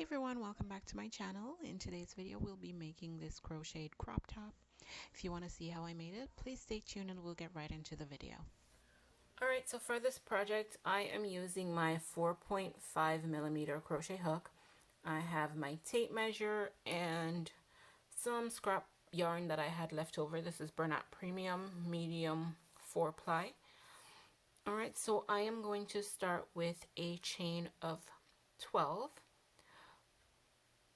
everyone, welcome back to my channel. In today's video we'll be making this crocheted crop top. If you want to see how I made it, please stay tuned and we'll get right into the video. Alright, so for this project I am using my 4.5mm crochet hook. I have my tape measure and some scrap yarn that I had left over. This is Bernat Premium medium 4-ply. Alright, so I am going to start with a chain of 12.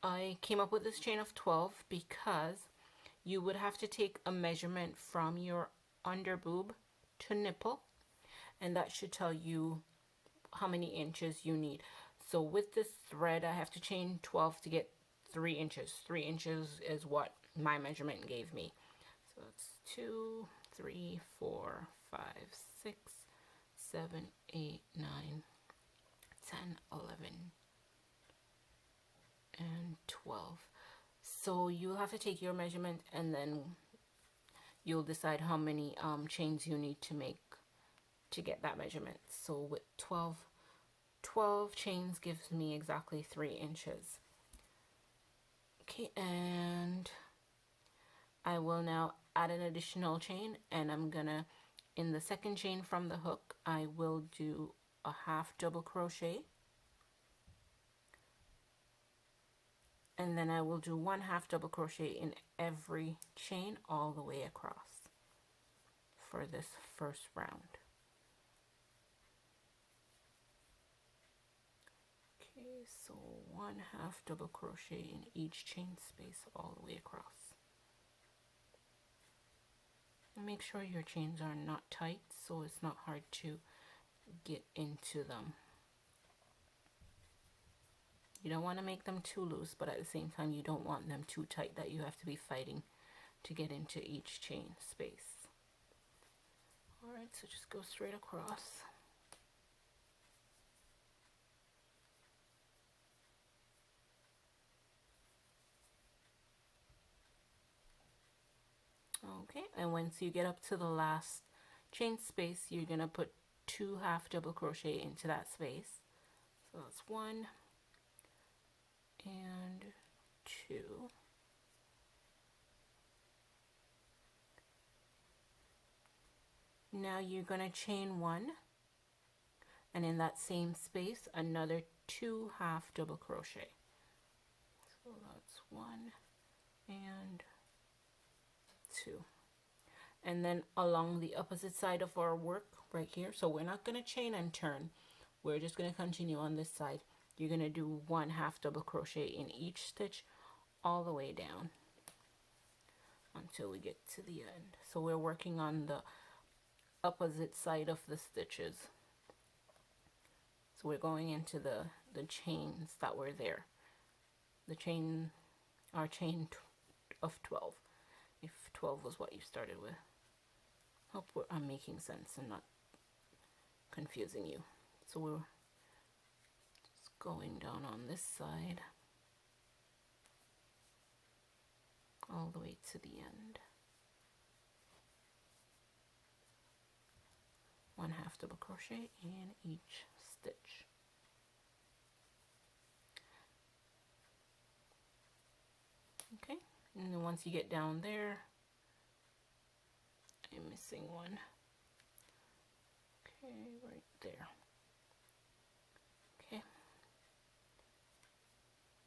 I came up with this chain of 12 because you would have to take a measurement from your under boob to nipple, and that should tell you how many inches you need. So with this thread I have to chain 12 to get 3 inches. 3 inches is what my measurement gave me. So it's 2, 3, 4, 5, 6, 7, 8, 9, 10, 11, and 12. So you'll have to take your measurement and then you'll decide how many chains you need to make to get that measurement. So with 12 chains gives me exactly 3 inches. Okay, and I will now add an additional chain, and I'm gonna, in the second chain from the hook, I will do a half double crochet, and then I will do 1 half double crochet in every chain all the way across for this first round. Okay, so 1 half double crochet in each chain space all the way across. And make sure your chains are not tight so it's not hard to get into them. You don't want to make them too loose, but at the same time you don't want them too tight that you have to be fighting to get into each chain space. Alright, so just go straight across. Okay, and once you get up to the last chain space, you're gonna put 2 half double crochet into that space. So that's 1 and 2. Now you're gonna chain 1, and in that same space another 2 half double crochet. So that's 1 and 2. And then along the opposite side of our work right here, so we're not going to chain and turn, we're just going to continue on this side. You're going to do 1 half double crochet in each stitch all the way down until we get to the end. So we're working on the opposite side of the stitches, so we're going into the chains that were there, our chain of 12, if 12 was what you started with. Hope I'm making sense and not confusing you. So we're just going down on this side all the way to the end. 1 half double crochet in each stitch. Okay, and then once you get down there, I'm missing one. Okay, right there. Okay, you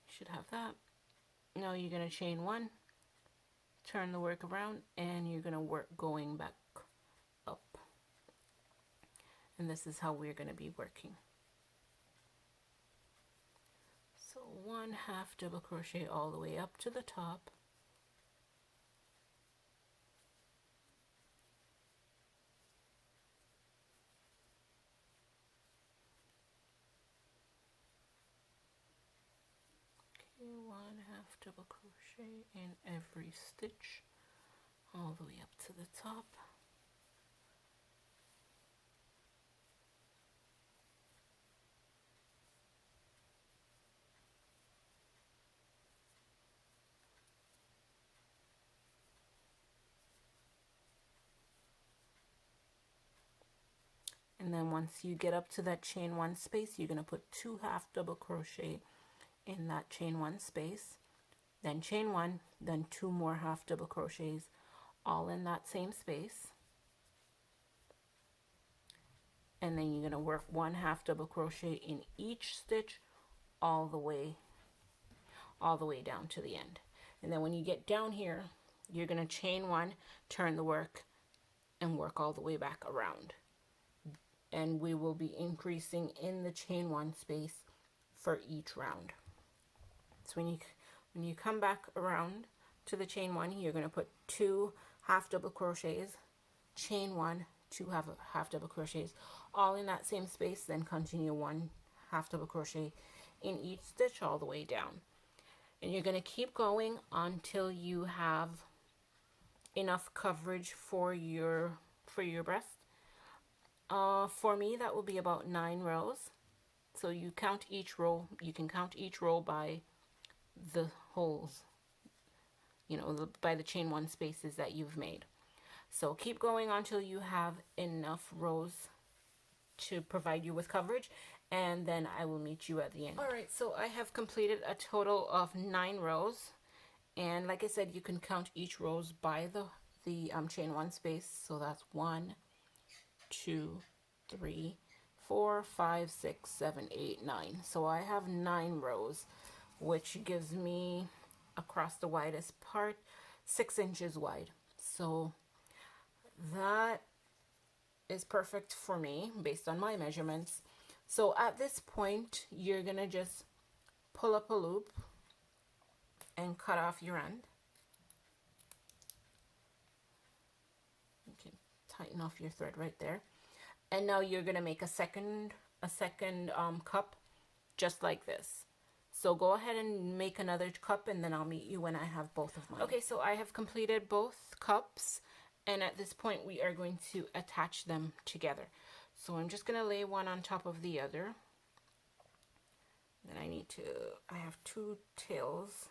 should have that. Now you're going to chain 1, turn the work around, and you're going to work going back up. And this is how we're going to be working. So 1 half double crochet all the way up to the top. Okay, 1 half double crochet in every stitch all the way up to the top. And then once you get up to that chain 1 space, you're going to put 2 half double crochet in that chain one space, then chain one, then 2 more half double crochets all in that same space, and then you're going to work 1 half double crochet in each stitch all the way down to the end. And then when you get down here, you're going to chain one, turn the work, and work all the way back around. And we will be increasing in the chain one space for each round. So when you come back around to the chain one, you're going to put 2 half double crochets, chain one, 2 half double crochets, all in that same space, then continue 1 half double crochet in each stitch all the way down. And you're going to keep going until you have enough coverage for your breast. For me, that will be about 9 rows. So you count each row. You can count each row by the holes, you know, by the chain one spaces that you've made. So keep going until you have enough rows to provide you with coverage, and then I will meet you at the end. All right, so I have completed a total of 9 rows, and like I said, you can count each rows by the chain one space. So that's 1, 2, 3, 4, 5, 6, 7, 8, 9. So I have 9 rows, which gives me across the widest part 6 inches wide. So that is perfect for me based on my measurements. So at this point, you're gonna just pull up a loop and cut off your end. You can tighten off your thread right there. And now you're gonna make a second cup just like this. So go ahead and make another cup, and then I'll meet you when I have both of mine. Okay, so I have completed both cups, and at this point we are going to attach them together. So I'm just gonna lay one on top of the other. Then I have 2 tails.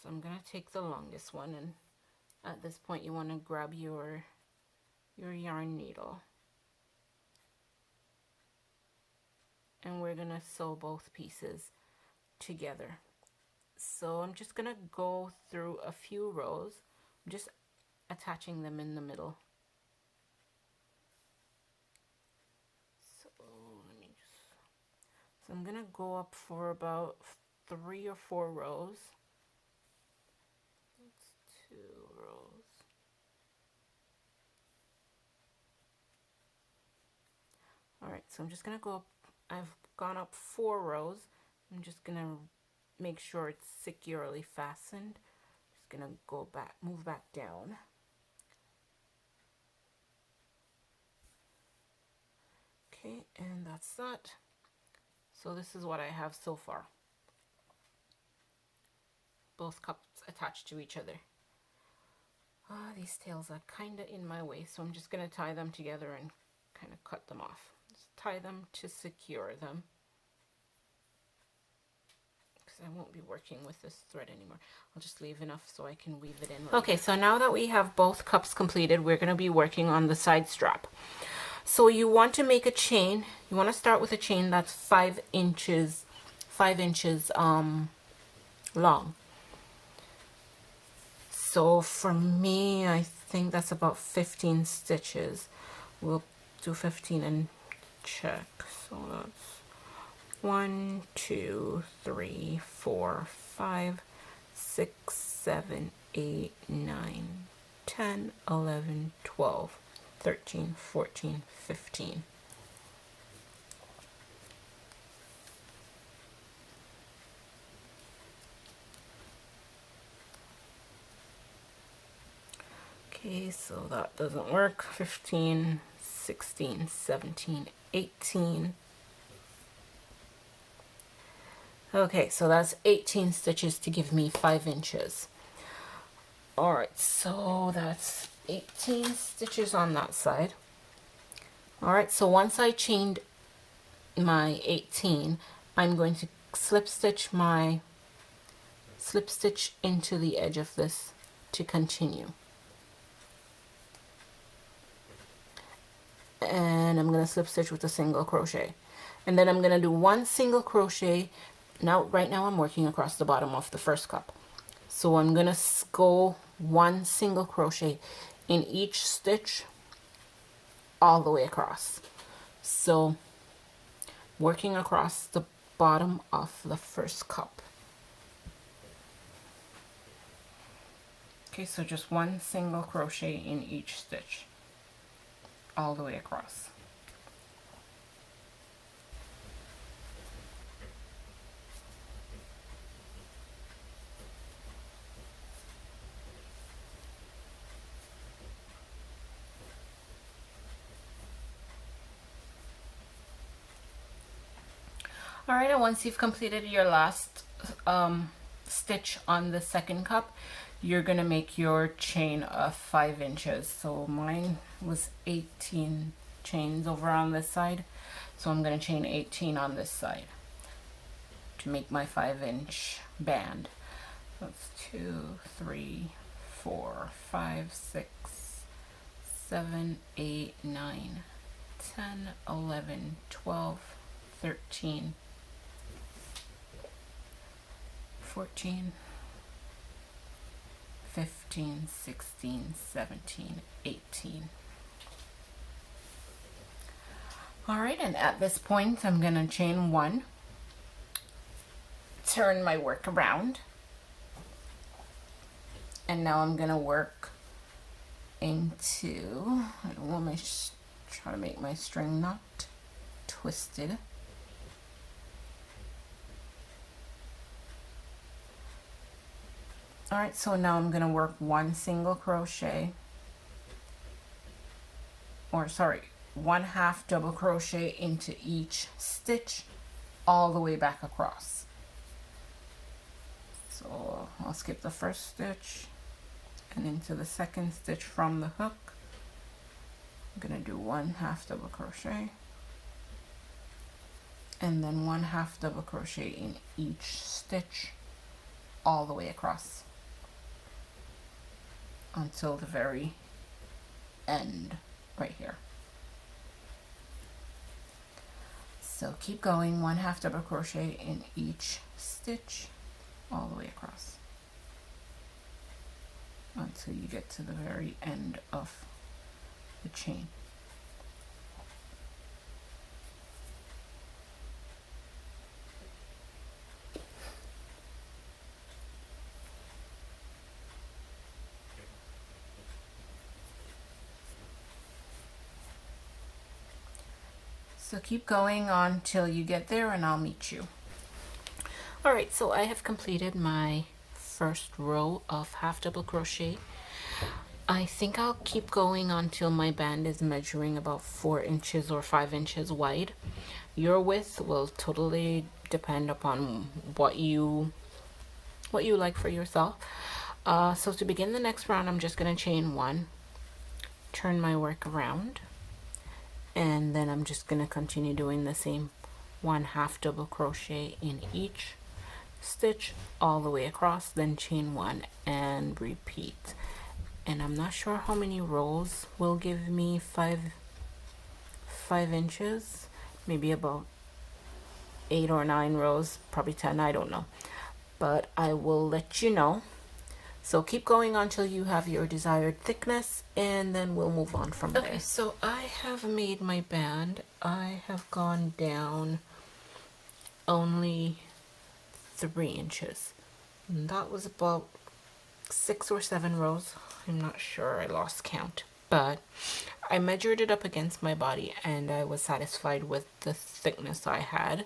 So I'm gonna take the longest one, and at this point you wanna grab your yarn needle. And we're gonna sew both pieces together. So I'm just gonna go through a few rows, just attaching them in the middle. So I'm gonna go up for about 3 or 4 rows. That's 2 rows. All right, so I'm just gonna go up. I've gone up 4 rows. I'm just gonna make sure it's securely fastened. Just gonna go back, move back down. Okay, and that's that. So this is what I have so far. Both cups attached to each other. These tails are kind of in my way, so I'm just gonna tie them together and kind of cut them off. Just tie them to secure them, because I won't be working with this thread anymore. I'll just leave enough so I can weave it in later. Okay, so now that we have both cups completed, we're going to be working on the side strap. So you want to make a chain. You want to start with a chain that's 5 inches long. So for me, I think that's about 15 stitches. We'll do 15 and check. So that's 1, 2, 3, 4, 5, 6, 7, 8, 9, 10, 11, 12, 13, 14, 15. Okay, so that doesn't work. 15, 16, 17, 18. Okay, so that's 18 stitches to give me 5 inches. All right, so that's 18 stitches on that side. All right, so once I chained my 18, I'm going to slip stitch into the edge of this to continue. And I'm going to slip stitch with a single crochet. And then I'm going to do 1 single crochet Now, right now I'm working across the bottom of the first cup. So I'm gonna go one single crochet in each stitch all the way across. So working across the bottom of the first cup. Okay, so just one single crochet in each stitch all the way across. All right, and once you've completed your last stitch on the second cup, you're gonna make your chain of 5 inches. So mine was 18 chains over on this side, so I'm gonna chain 18 on this side to make my 5-inch band. That's 2, 3, 4, 5, 6, 7, 8, 9, 10, 11, 12, 13, 14, 15, 16, 17, 18. All right, and at this point, I'm gonna chain 1, turn my work around, and now I'm gonna work into, I don't want my, try to make my string not twisted. All right, so now I'm gonna work one single crochet, or sorry, 1/2 double crochet into each stitch all the way back across. So I'll skip the first stitch and into the second stitch from the hook. I'm gonna do 1/2 double crochet and then 1/2 double crochet in each stitch all the way across until the very end right here. So keep going, 1/2 double crochet in each stitch all the way across until you get to the very end of the chain. So keep going on till you get there and I'll meet you. All right, so I have completed my first row of 1/2 double crochet. I think I'll keep going until my band is measuring about 4 inches or 5 inches wide. Your width will totally depend upon what you like for yourself. So to begin the next round, I'm just going to chain 1, turn my work around, and then I'm just going to continue doing the same 1/2 double crochet in each stitch all the way across, then chain 1 and repeat. And I'm not sure how many rows will give me 5 inches, maybe about 8 or 9 rows, probably 10, I don't know, but I will let you know. So keep going until you have your desired thickness, and then we'll move on from there. Okay, so I have made my band. I have gone down only 3 inches. And that was about 6 or 7 rows. I'm not sure, I lost count. But I measured it up against my body and I was satisfied with the thickness I had.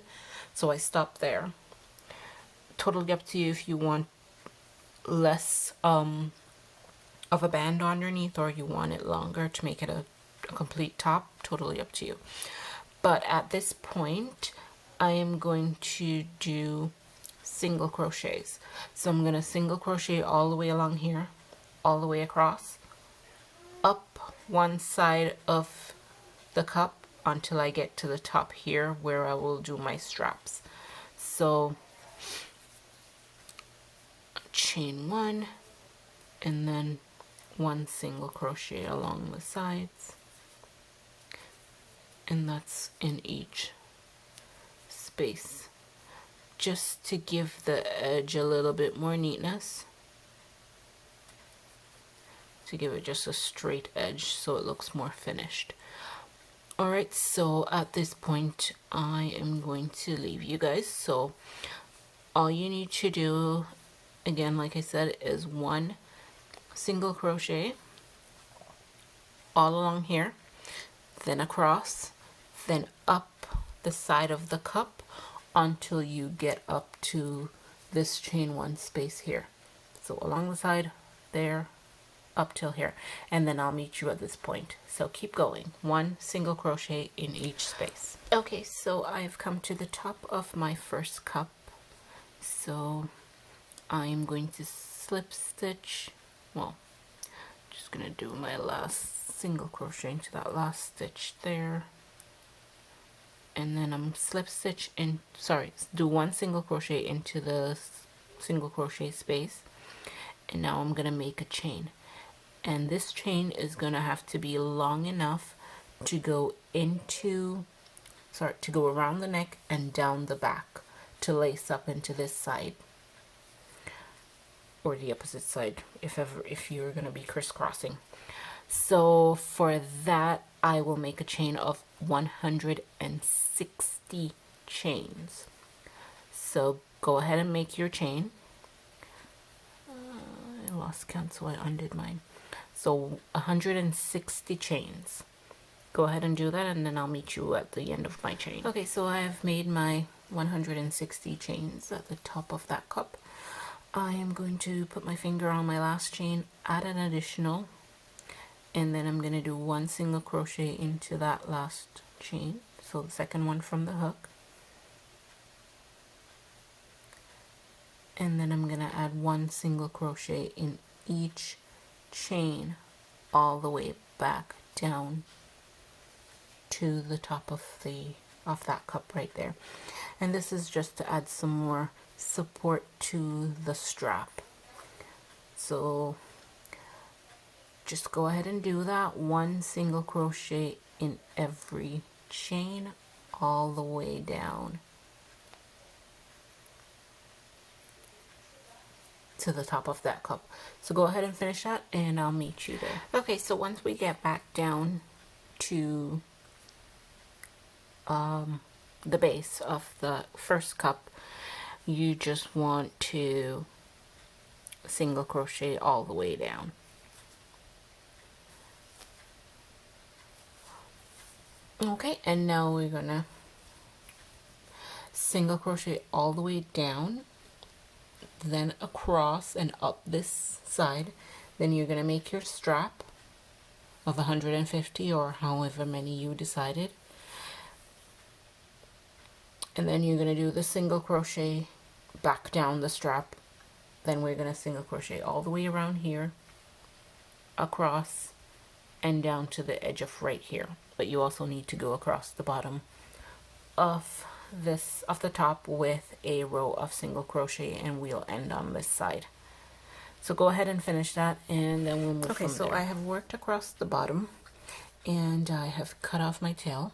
So I stopped there. Totally up to you if you want less of a band underneath or you want it longer to make it a complete top. Totally up to you. But at this point, I am going to do single crochets. So I'm going to single crochet all the way along here, all the way across, up one side of the cup until I get to the top here where I will do my straps. So chain 1 and then 1 single crochet along the sides, and that's in each space. just to give the edge a little bit more neatness, to give it just a straight edge so it looks more finished. Alright, so at this point I am going to leave you guys. So all you need to do, again, like I said, is 1 single crochet all along here, then across, then up the side of the cup until you get up to this chain 1 space here. So along the side there, up till here, and then I'll meet you at this point. So keep going, 1 single crochet in each space. Okay, so I've come to the top of my first cup, so I'm going to slip stitch, well, just gonna do my last single crochet into that last stitch there, and then I'm slip stitch in, do 1 single crochet into the single crochet space, and now I'm gonna make a chain. And this chain is gonna have to be long enough to go into, to go around the neck and down the back to lace up into this side, or the opposite side if you're gonna be crisscrossing. So for that I will make a chain of 160 chains. So go ahead and make your chain. I lost count, so I undid mine. So 160 chains. Go ahead and do that, and then I'll meet you at the end of my chain. Okay, so I have made my 160 chains at the top of that cup. I am going to put my finger on my last chain, add an additional, and then I'm going to do 1 single crochet into that last chain, so the second one from the hook, and then I'm going to add 1 single crochet in each chain all the way back down to the top of that cup right there. And this is just to add some more support to the strap. So just go ahead and do that, 1 single crochet in every chain all the way down to the top of that cup. So go ahead and finish that, and I'll meet you there. Okay, so once we get back down to the base of the first cup, you just want to single crochet all the way down. Okay, and now we're gonna single crochet all the way down, then across and up this side. Then you're gonna make your strap of 150 or however many you decided, and then you're gonna do the single crochet back down the strap. Then we're gonna single crochet all the way around here, across, and down to the edge of right here. But you also need to go across the bottom of the top with a row of single crochet, and we'll end on this side. So go ahead and finish that, and then we'll move from there. Okay, so I have worked across the bottom, and I have cut off my tail.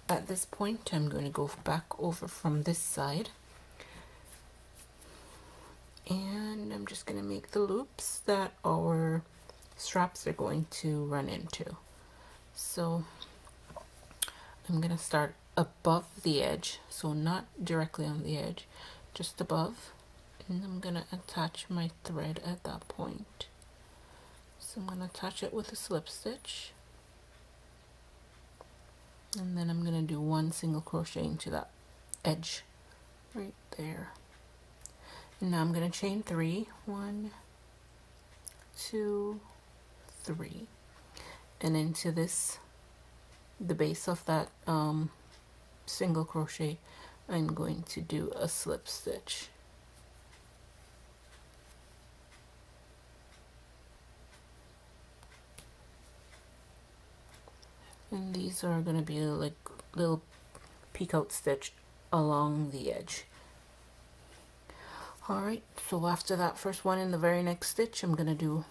At this point, I'm going to go back over from this side, and I'm just going to make the loops that our straps are going to run into. So I'm going to start above the edge, so not directly on the edge, just above, and I'm going to attach my thread at that point. So I'm going to attach it with a slip stitch, and then I'm going to do 1 single crochet into that edge right there. And now I'm going to chain 3, 1, 2, 3, and into the base of that single crochet, I'm going to do a slip stitch. And these are going to be like little peek out stitch along the edge. Alright, so after that first one, in the very next stitch, I'm going to do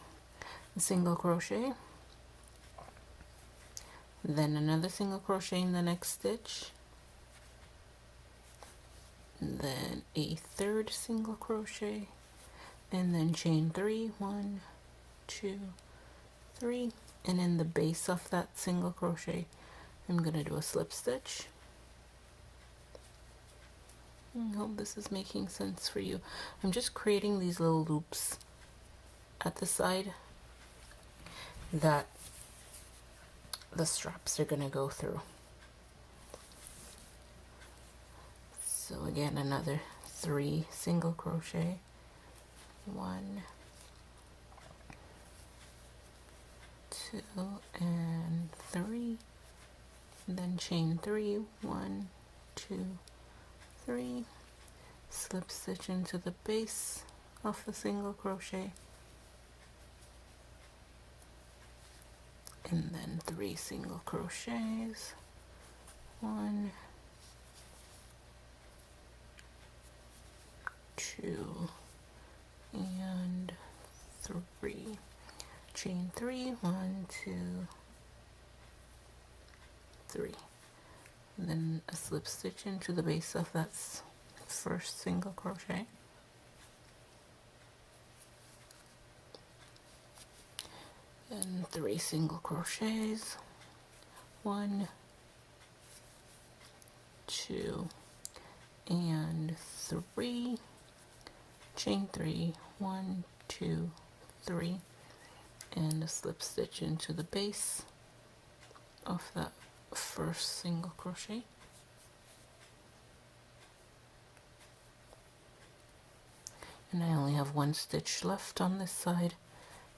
a single crochet, then another single crochet in the next stitch, and then a third single crochet, and then chain 3, 1, 2, 3, and in the base of that single crochet I'm gonna do a slip stitch. I hope this is making sense for you. I'm just creating these little loops at the side that the straps are gonna go through. So again, another 3 single crochet, 1, 2, and 3, and then chain 3, 1, 2, 3, slip stitch into the base of the single crochet, and then 3 single crochets, 1, 2, and 3, chain 3, 1, 2, 3, and then a slip stitch into the base of that first single crochet, and 3 single crochets, 1, 2, and 3, chain 3, 1, 2, 3, and a slip stitch into the base of that first single crochet, and I only have 1 stitch left on this side,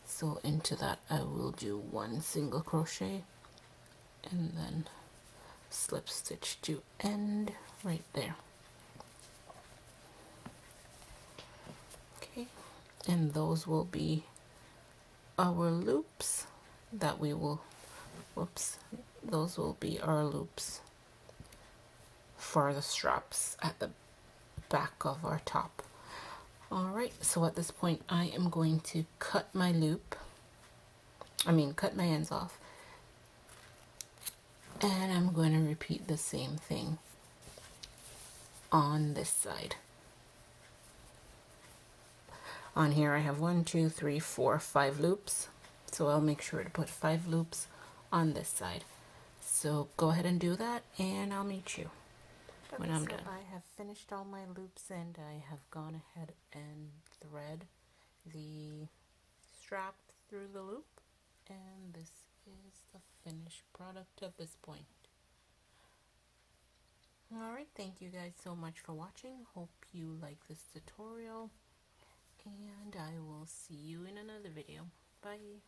so into that I will do 1 single crochet and then slip stitch to end right there. Okay, and those will be our loops that we will, those will be our loops for the straps at the back of our top. Alright, so at this point I am going to cut my ends off, and I'm going to repeat the same thing on this side. On here I have 1, 2, 3, 4, 5 loops, so I'll make sure to put 5 loops on this side. So go ahead and do that, and I'll meet you when I'm done. I have finished all my loops, and I have gone ahead and thread the strap through the loop, and this is the finished product at this point. Alright, thank you guys so much for watching. Hope you like this tutorial, and I will see you in another video. Bye.